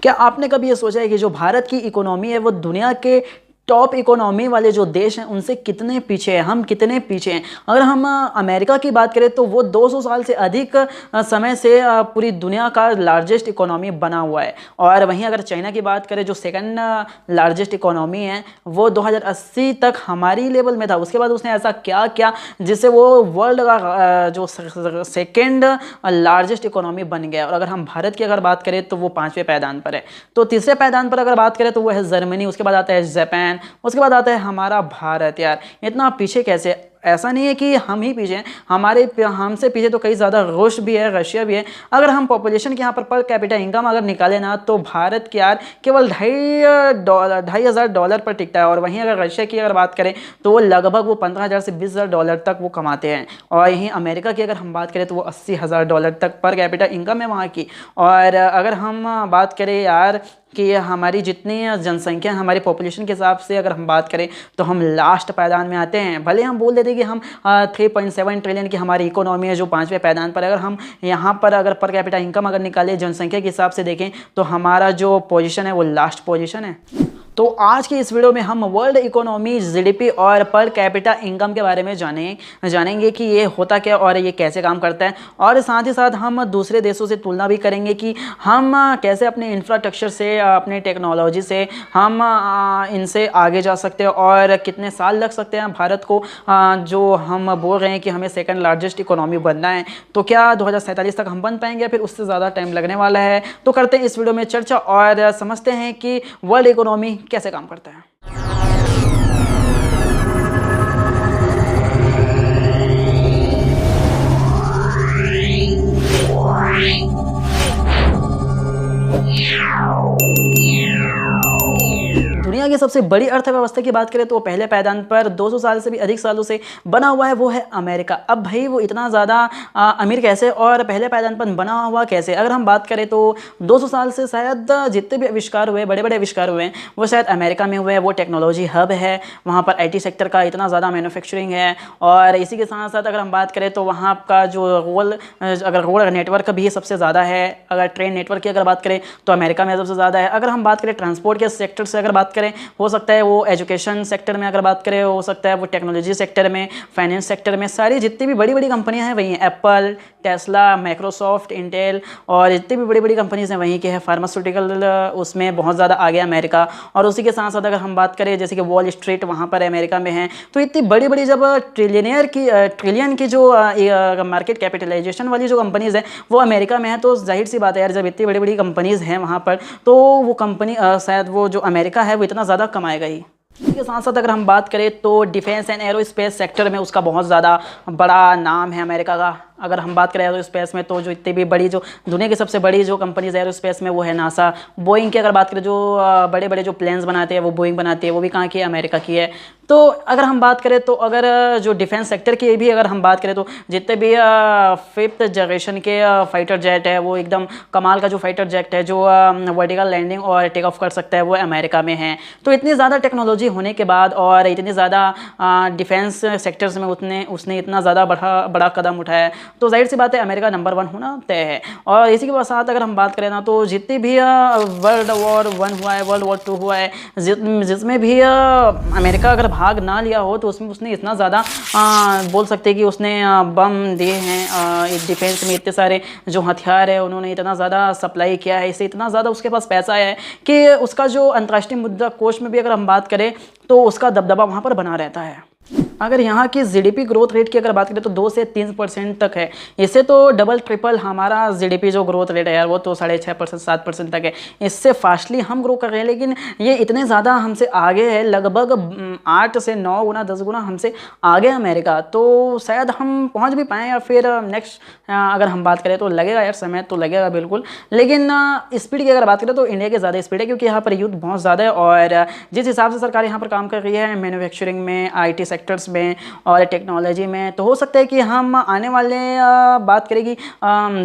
क्या आपने कभी ये सोचा है कि जो भारत की इकोनॉमी है वो दुनिया के टॉप इकोनॉमी वाले जो देश हैं उनसे कितने पीछे हैं, हम कितने पीछे हैं। अगर हम अमेरिका की बात करें तो वो 200 साल से अधिक समय से पूरी दुनिया का लार्जेस्ट इकोनॉमी बना हुआ है। और वहीं अगर चाइना की बात करें जो सेकंड लार्जेस्ट इकोनॉमी है वो 2080 तक हमारी लेवल में था। उसके बाद उसने ऐसा क्या किया जिससे वो वर्ल्ड का जो सेकंड लार्जेस्ट इकोनॉमी बन गया। और अगर हम भारत की अगर बात करें तो वो 5वें पायदान पर है। तो तीसरे पायदान पर अगर बात करें तो वो है जर्मनी, उसके बाद आता है जापान, उसके बाद आता है हमारा भारत। यार इतना पीछे कैसे? ऐसा नहीं है कि हम ही पीछे हैं, हमसे पीछे तो कई ज़्यादा रूस भी है, रशिया भी है। अगर हम पॉपुलेशन के यहाँ पर कैपिटा इनकम अगर निकालें ना तो भारत की यार केवल $2,500 पर टिकता है। और वहीं अगर रशिया की अगर बात करें तो वो लगभग वो $15,000 से $20,000 तक वो कमाते हैं। और यहीं अमेरिका की अगर हम बात करें तो वो $80,000 तक पर कैपिटा इनकम है वहाँ की। और अगर हम बात करें यार कि हमारी जितनी जनसंख्या हमारी पॉपुलेशन के हिसाब से अगर हम बात करें तो हम लास्ट पायदान में आते हैं। भले हम बोल देते हैं कि हम 3.7 ट्रिलियन की हमारी इकोनॉमी है जो 5वें पायदान पर। अगर हम यहाँ पर अगर पर कैपिटा इनकम अगर निकालें जनसंख्या के हिसाब से देखें तो हमारा जो पोजीशन है वो लास्ट पोजीशन है। तो आज की इस वीडियो में हम वर्ल्ड इकोनॉमी, जीडीपी और पर कैपिटा इनकम के बारे में जानेंगे कि ये होता क्या और ये कैसे काम करता है। और साथ ही साथ हम दूसरे देशों से तुलना भी करेंगे कि हम कैसे अपने इंफ्रास्ट्रक्चर से, अपने टेक्नोलॉजी से हम इनसे आगे जा सकते हैं और कितने साल लग सकते हैं भारत को, जो हम बोल रहे हैं कि हमें सेकंड लार्जेस्ट इकोनॉमी बनना है। तो क्या 2047 तक हम बन पाएंगे, फिर उससे ज़्यादा टाइम लगने वाला है? तो करते हैं इस वीडियो में चर्चा और समझते हैं कि वर्ल्ड इकोनॉमी कैसे काम करता है। दुनिया की सबसे बड़ी अर्थव्यवस्था की बात करें तो पहले पायदान पर 200 साल से भी अधिक सालों से बना हुआ है, वो है अमेरिका। अब भाई वो इतना ज़्यादा अमीर कैसे और पहले पायदान पर बना हुआ कैसे? अगर हम बात करें तो 200 साल से शायद जितने भी आविष्कार हुए, बड़े बड़े आविष्कार हुए हैं वो शायद अमेरिका में हुए हैं। वो टेक्नोलॉजी हब है, वहाँ पर IT सेक्टर का इतना ज़्यादा मैन्युफैक्चरिंग है। और इसी के साथ साथ अगर हम बात करें तो वहाँ का जो रोड नेटवर्क भी सबसे ज़्यादा है। अगर ट्रेन नेटवर्क की अगर बात करें तो अमेरिका में सबसे ज़्यादा है। अगर हम बात करें ट्रांसपोर्ट के सेक्टर से अगर बात करें, हो सकता है वो एजुकेशन सेक्टर में अगर बात करें, हो सकता है वो टेक्नोलॉजी सेक्टर में, फाइनेंस सेक्टर में, सारी जितनी भी बड़ी बड़ी कंपनियां हैं वहीं हैं। एप्पल, टेस्ला, माइक्रोसॉफ्ट, इंटेल और जितनी भी बड़ी बड़ी कंपनीज हैं वहीं के हैं। फार्मास्यूटिकल उसमें बहुत ज़्यादा आगे अमेरिका। और उसी के साथ साथ अगर हम बात करें जैसे कि वॉल स्ट्रीट वहाँ पर अमेरिका में है। तो इतनी बड़ी बड़ी जब ट्रिलियन की जो मार्केट कैपिटलाइजेशन वाली जो कंपनीज़ हैं वो अमेरिका में है, तो जाहिर सी बात है यार जब इतनी बड़ी बड़ी कंपनीज़ हैं वहाँ पर तो वो कंपनी शायद वो जो अमेरिका है वो इतना ज़्यादा कमाएगा ही। इसके साथ साथ अगर हम बात करें तो डिफेंस एंड एरोस्पेस सेक्टर में उसका बहुत ज़्यादा बड़ा नाम है अमेरिका का। अगर हम बात करें एरोस्पेस में तो जो इतनी भी बड़ी, जो दुनिया की सबसे बड़ी जो कंपनीज एरोस्पेस में वो है नासा। बोइंग की अगर बात करें, जो बड़े बड़े जो प्लेन्स बनाते हैं वो बोइंग बनाती है, वो भी कहाँ की है? अमेरिका की है। तो अगर हम बात करें तो अगर जो डिफेंस सेक्टर की भी अगर हम बात करें तो जितने भी 5th जनरेशन के फाइटर जेट है वो एकदम कमाल का जो फाइटर जेट है जो वर्टिकल लैंडिंग और टेक ऑफ कर सकता है वो अमेरिका में है। तो इतनी ज़्यादा टेक्नोलॉजी होने के बाद और इतनी ज़्यादा डिफेंस सेक्टर्स में उसने इतना ज़्यादा बड़ा कदम उठाया, तो जाहिर सी बात है अमेरिका नंबर 1 होना तय है। और इसी के साथ अगर हम बात करें ना तो जितनी भी वर्ल्ड वॉर 1 हुआ है, वर्ल्ड वॉर 2 हुआ है, जिसमें भी अमेरिका अगर भाग ना लिया हो तो उसमें उसने इतना ज़्यादा बोल सकते हैं कि उसने बम दिए हैं। डिफेंस में इतने सारे जो हथियार है उन्होंने इतना ज़्यादा सप्लाई किया है, इससे इतना ज़्यादा उसके पास पैसा है कि उसका जो अंतर्राष्ट्रीय मुद्रा कोष में भी अगर हम बात करें तो उसका दबदबा वहाँ पर बना रहता है। अगर यहाँ की जीडीपी ग्रोथ रेट की अगर बात करें तो 2 से 3% तक है। इससे तो डबल ट्रिपल हमारा जीडीपी जो ग्रोथ रेट है यार वो तो 6.5% 7% तक है। इससे फास्टली हम ग्रो कर रहे हैं, लेकिन ये इतने ज़्यादा हमसे आगे है, लगभग 8 से 9 गुना 10 गुना हमसे आगे अमेरिका। तो शायद हम पहुँच भी पाएँ या फिर नेक्स्ट अगर हम बात करें तो लगेगा यार, समय तो लगेगा बिल्कुल। लेकिन स्पीड की अगर बात करें तो इंडिया की ज़्यादा स्पीड है, क्योंकि यहाँ पर यूथ बहुत ज़्यादा है। और जिस हिसाब से सरकार यहाँ पर काम कर रही है मैन्युफैक्चरिंग में, IT सेक्टर्स सेक्टर्स में और टेक्नोलॉजी में, तो हो सकता है कि हम आने वाले बात करेगी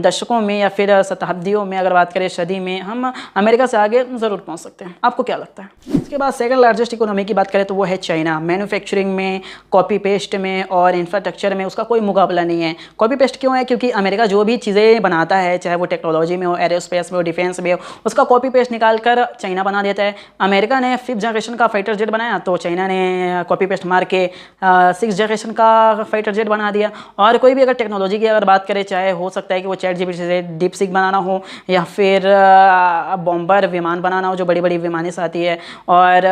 दशकों में या फिर शताब्दियों में, अगर बात करें सदी में, हम अमेरिका से आगे ज़रूर पहुंच सकते हैं। आपको क्या लगता है? इसके बाद सेकंड लार्जेस्ट इकोनॉमी की बात करें तो वो है चाइना। मैन्युफैक्चरिंग में, कॉपी पेस्ट में और इंफ्रास्ट्रक्चर में उसका कोई मुकाबला नहीं है। कॉपी पेस्ट क्यों है? क्योंकि अमेरिका जो भी चीज़ें बनाता है, चाहे वो टेक्नोलॉजी में हो, एरोस्पेस में हो, डिफेंस में हो, उसका कॉपी पेस्ट निकाल कर चाइना बना देता है। अमेरिका ने 5th जनरेशन का फाइटर जेट बनाया तो चाइना ने कॉपी पेस्ट मार के 6th जनरेशन का फाइटर जेट बना दिया। और कोई भी अगर टेक्नोलॉजी की अगर बात करें, चाहे हो सकता है कि वो ChatGPT से डीपसीक बनाना हो या फिर बॉम्बर विमान बनाना हो, जो बड़ी बड़ी विमानों से आती है। और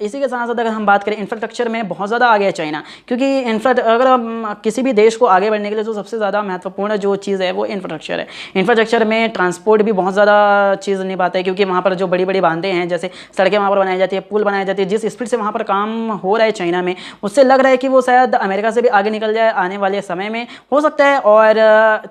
इसी के साथ साथ अगर हम बात करें इंफ्रास्ट्रक्चर में बहुत ज़्यादा आगे है चाइना, क्योंकि अगर हम किसी भी देश को आगे बढ़ने के लिए जो सबसे ज़्यादा महत्वपूर्ण जो चीज़ है वो इंफ्रास्ट्रक्चर है। इंफ्रास्ट्रक्चर में ट्रांसपोर्ट भी बहुत ज़्यादा चीज़ निभाता है, क्योंकि वहाँ पर जो बड़ी बड़ी बांधे हैं, जैसे सड़कें वहाँ पर बनाई जाती है, पुल बनाई जाती है, जिस स्पीड से वहाँ पर काम हो रहा है चाइना में, उससे लग रहा है कि वो शायद अमेरिका से भी आगे निकल जाए आने वाले समय में, हो सकता है। और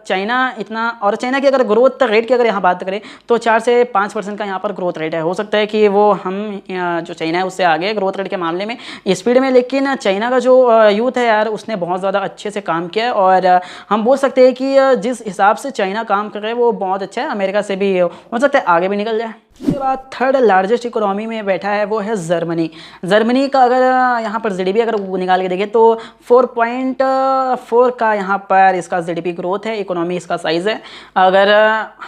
चाइना की अगर ग्रोथ रेट की अगर यहाँ बात करें तो 4 से 5% का यहाँ पर ग्रोथ रेट है। हो सकता है कि वो हम जो चाइना है उससे आगे ग्रोथ रेट के मामले में, स्पीड में। लेकिन चाइना का जो यूथ है यार, उसने बहुत ज़्यादा अच्छे से काम किया है और हम बोल सकते हैं कि जिस हिसाब से चाइना काम कर रहा है वो बहुत अच्छा है। अमेरिका से भी हो सकता है आगे भी निकल जाए। उसके बाद थर्ड लार्जेस्ट इकोनॉमी में बैठा है वो है जर्मनी। जर्मनी का अगर यहाँ पर जीडीपी अगर निकाल के देखें तो 4.4 का यहाँ पर इसका जीडीपी ग्रोथ है, इकोनॉमी इसका साइज़ है। अगर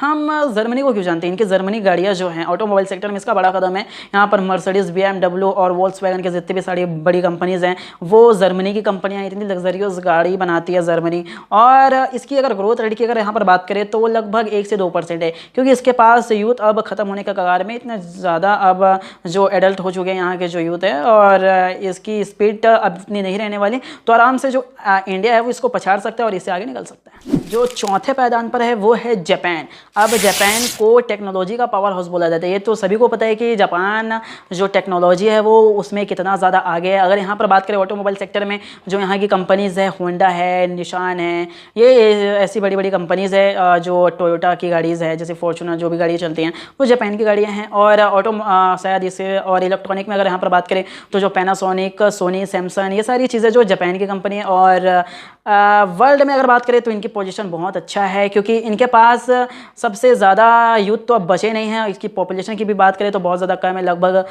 हम जर्मनी को क्यों जानते हैं, इनकी जर्मनी गाड़ियाँ जो हैं ऑटोमोबाइल सेक्टर में इसका बड़ा कदम है। यहाँ पर मर्सिडीज, BMW और वोल्क्सवैगन के जितने भी सारी बड़ी कंपनीज़ हैं वो जर्मनी की कंपनियाँ, इतनी लग्जरियस गाड़ी बनाती है जर्मनी। और इसकी अगर ग्रोथ रेट की अगर यहाँ पर बात करें तो वो लगभग 1 से 2% है, क्योंकि इसके पास यूथ अब ख़त्म होने का कगार में, इतने ज़्यादा अब जो एडल्ट हो चुके हैं यहाँ के जो यूथ है, और इसकी स्पीड अब इतनी नहीं रहने वाली, तो आराम से जो इंडिया है वो इसको पछाड़ सकता है और इससे आगे निकल सकता है। जो चौथे पायदान पर है वो है जापान। अब जापान को टेक्नोलॉजी का पावर हाउस बोला जाता है। ये तो सभी को पता है कि जापान जो टेक्नोलॉजी है वो उसमें कितना ज़्यादा आगे है। अगर यहाँ पर बात करें ऑटोमोबाइल सेक्टर में, जो यहाँ की कंपनीज़ है, होंडा है, निशान है, ये ऐसी बड़ी बड़ी कंपनीज़ है। जो टोयोटा की गाड़ीज़ है, जैसे फॉर्च्यूनर, जो भी गाड़ियाँ चलती हैं वो जापान की गाड़ियाँ हैं। और शायद इसे और इलेक्ट्रॉनिक में अगर यहाँ पर बात करें तो जो पैनासोनिक, सोनी, सैमसंग, ये सारी चीज़ें जो जापान की कंपनी है। और वर्ल्ड में अगर बात करें तो इनकी पोजीशन बहुत अच्छा है, क्योंकि इनके पास सबसे ज़्यादा यूथ तो अब बचे नहीं हैं। इसकी पॉपुलेशन की भी बात करें तो बहुत ज़्यादा कम है, लगभग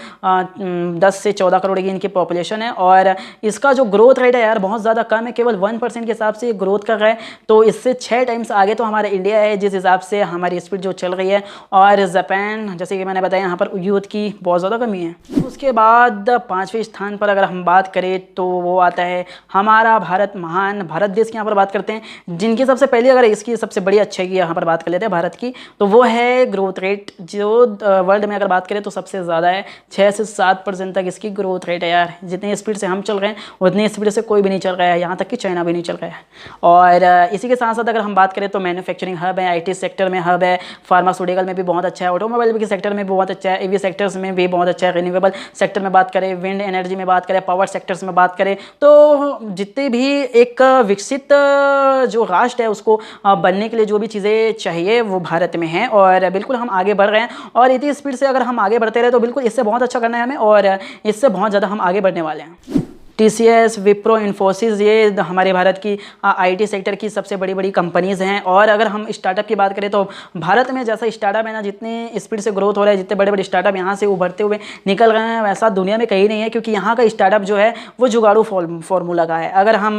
10 से 14 करोड़ की इनकी पॉपुलेशन है। और इसका जो ग्रोथ रेट है यार बहुत ज़्यादा कम है, केवल 1% के हिसाब से ग्रोथ कर रहा है। तो इससे 6 टाइम्स आगे तो हमारा इंडिया है, जिस हिसाब से हमारी स्पीड जो चल रही है। और जापान, जैसे कि मैंने बताया, यहाँ पर यूथ की बहुत ज़्यादा कमी है। उसके बाद 5वें स्थान पर अगर हम बात करें तो वो आता है हमारा भारत महान। भारत देश की यहाँ पर बात करते हैं, जिनकी सबसे पहले अगर इसकी सबसे बड़ी अच्छाई की यहाँ पर बात कर लेते हैं भारत की, तो वो है ग्रोथ रेट। जो वर्ल्ड में अगर बात करें तो सबसे ज़्यादा है, 6 से 7% तक इसकी ग्रोथ रेट है यार। जितनी स्पीड से हम चल रहे हैं उतनी स्पीड से कोई भी नहीं चल रहा है, यहाँ तक कि चाइना भी नहीं चल रहा है। और इसी के साथ साथ अगर हम बात करें तो मैन्युफैक्चरिंग हब है, IT सेक्टर में हब है, फार्मास्यूटिकल में भी बहुत अच्छा है, ऑटोमोबाइल के सेक्टर में भी बहुत अच्छा है, EV सेक्टर्स में भी बहुत अच्छा है, रिन्यूएबल सेक्टर में बात करें, विंड एनर्जी में बात करें, पावर सेक्टर्स में बात करें, तो जितने भी एक विकसित जो राष्ट्र है उसको बनने के लिए जो भी चीज़ें चाहिए वो भारत में है। और बिल्कुल हम आगे बढ़ रहे हैं, और इतनी स्पीड से अगर हम आगे बढ़ते रहे तो बिल्कुल इससे बहुत अच्छा करना है हमें, और इससे बहुत ज़्यादा हम आगे बढ़ने वाले हैं। TCS, विप्रो, इन्फोसिस, ये हमारे भारत की IT सेक्टर की सबसे बड़ी बड़ी कंपनीज़ हैं। और अगर हम स्टार्टअप की बात करें तो भारत में जैसा स्टार्टअप है ना, जितनी स्पीड से ग्रोथ हो रहा है, जितने बड़े बड़े स्टार्टअप यहाँ से उभरते हुए निकल रहे हैं, वैसा दुनिया में कहीं नहीं है। क्योंकि यहाँ का स्टार्टअप जो है वो जुगाड़ू फॉर्मूला का है। अगर हम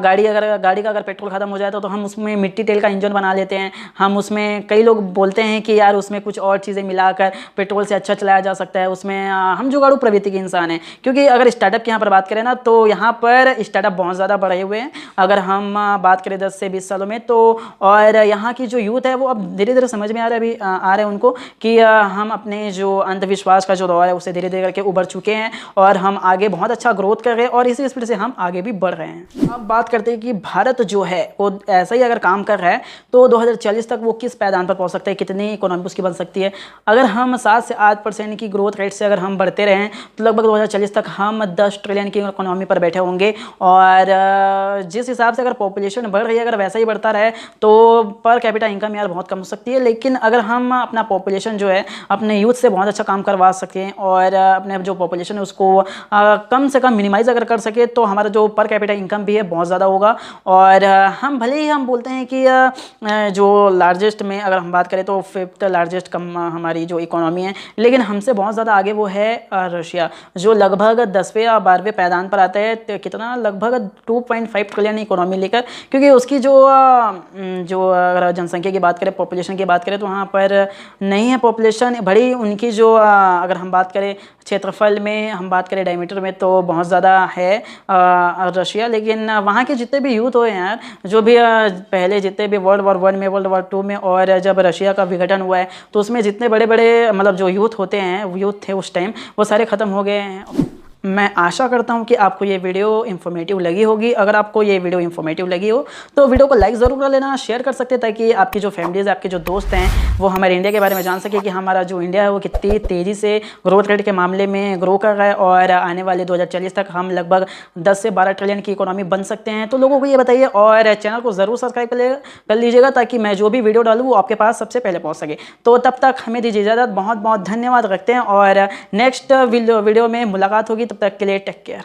गाड़ी का अगर पेट्रोल ख़त्म हो जाए तो हम उसमें मिट्टी तेल का इंजन बना लेते हैं। हम उसमें, कई लोग बोलते हैं कि यार उसमें कुछ और चीज़ें मिलाकर पेट्रोल से अच्छा चलाया जा सकता है। उसमें हम जुगाड़ू प्रवृत्ति के इंसान हैं। क्योंकि अगर स्टार्टअप की यहाँ पर बात करें ना तो यहाँ पर स्टार्टअप बहुत ज़्यादा बढ़े हुए हैं। अगर हम बात करें 10 से 20 सालों में तो, और यहाँ की जो यूथ है वो अब धीरे धीरे समझ में आ रहा है उनको कि हम अपने जो अंधविश्वास का जो दौर है उससे धीरे धीरे करके उभर चुके हैं, और हम आगे बहुत अच्छा ग्रोथ कर रहे हैं, और इसी स्पीड से हम आगे भी बढ़ रहे हैं। अब बात करते हैं कि भारत जो है वो ऐसा ही अगर काम कर रहा है तो 2040 तक वो किस पैदान पर पहुँच सकता है, कितनी इकोनॉमी उसकी बन सकती है। अगर हम 7 से 8% की ग्रोथ रेट से अगर हम बढ़ते रहें तो लगभग 2040 तक हम $10 ट्रिलियन ट्रिलियन की इकोनॉमी पर बैठे होंगे। और जिस हिसाब से अगर पॉपुलेशन बढ़ रही है, अगर वैसा ही बढ़ता रहे तो पर कैपिटा इनकम यार बहुत कम हो सकती है। लेकिन अगर हम अपना पॉपुलेशन जो है अपने यूथ से बहुत अच्छा काम करवा सकें और अपने जो पॉपुलेशन है उसको कम से कम मिनिमाइज अगर कर सके तो हमारा जो पर कैपिटा इनकम भी है बहुत ज़्यादा होगा। और हम भले ही हम बोलते हैं कि जो लार्जेस्ट में अगर हम बात करें तो 5th लार्जेस्ट कम हमारी जो इकोनॉमी है, लेकिन हमसे बहुत ज़्यादा आगे वो है रशिया, जो लगभग 10वें या 12वें पायदान पर आता है। तो कितना लगभग 2.5 ट्रिलियन इकोनॉमी लेकर, क्योंकि उसकी जो अगर जनसंख्या की बात करें, पॉपुलेशन की बात करें तो वहाँ पर नहीं है पॉपुलेशन बड़ी। उनकी जो अगर हम बात करें क्षेत्रफल में, हम बात करें डायमीटर में तो बहुत ज़्यादा है रशिया। लेकिन वहाँ के जितने भी यूथ हुए हैं यार, जो भी पहले जितने भी वर्ल्ड वॉर 1 में, वर्ल्ड वॉर 2 में और जब रशिया का विघटन हुआ है तो उसमें जितने बड़े बड़े मतलब जो यूथ होते हैं, यूथ थे उस टाइम, वो सारे ख़त्म हो गए हैं। मैं आशा करता हूं कि आपको ये वीडियो इन्फॉर्मेटिव लगी होगी। अगर आपको ये वीडियो इन्फॉर्मेटिव लगी हो तो वीडियो को लाइक ज़रूर कर लेना, शेयर कर सकते हैं ताकि आपकी जो फैमिलीज़, आपके जो दोस्त हैं वो हमारे इंडिया के बारे में जान सके कि हमारा जो इंडिया है वो कितनी तेज़ी से ग्रोथ रेट के मामले में ग्रो कर रहा है और आने वाले 2040 तक हम लगभग 10 से 12 ट्रिलियन की इकोनॉमी बन सकते हैं। तो लोगों को ये बताइए और चैनल को ज़रूर सब्सक्राइब कर लीजिएगा ताकि मैं जो भी वीडियो डालूँ वो आपके पास सबसे पहले पहुँच सके। तो तब तक हमें दीजिए इजाज़त, बहुत बहुत धन्यवाद रखते हैं और नेक्स्ट वीडियो में मुलाकात होगी। तब तक के लिए टेक केयर।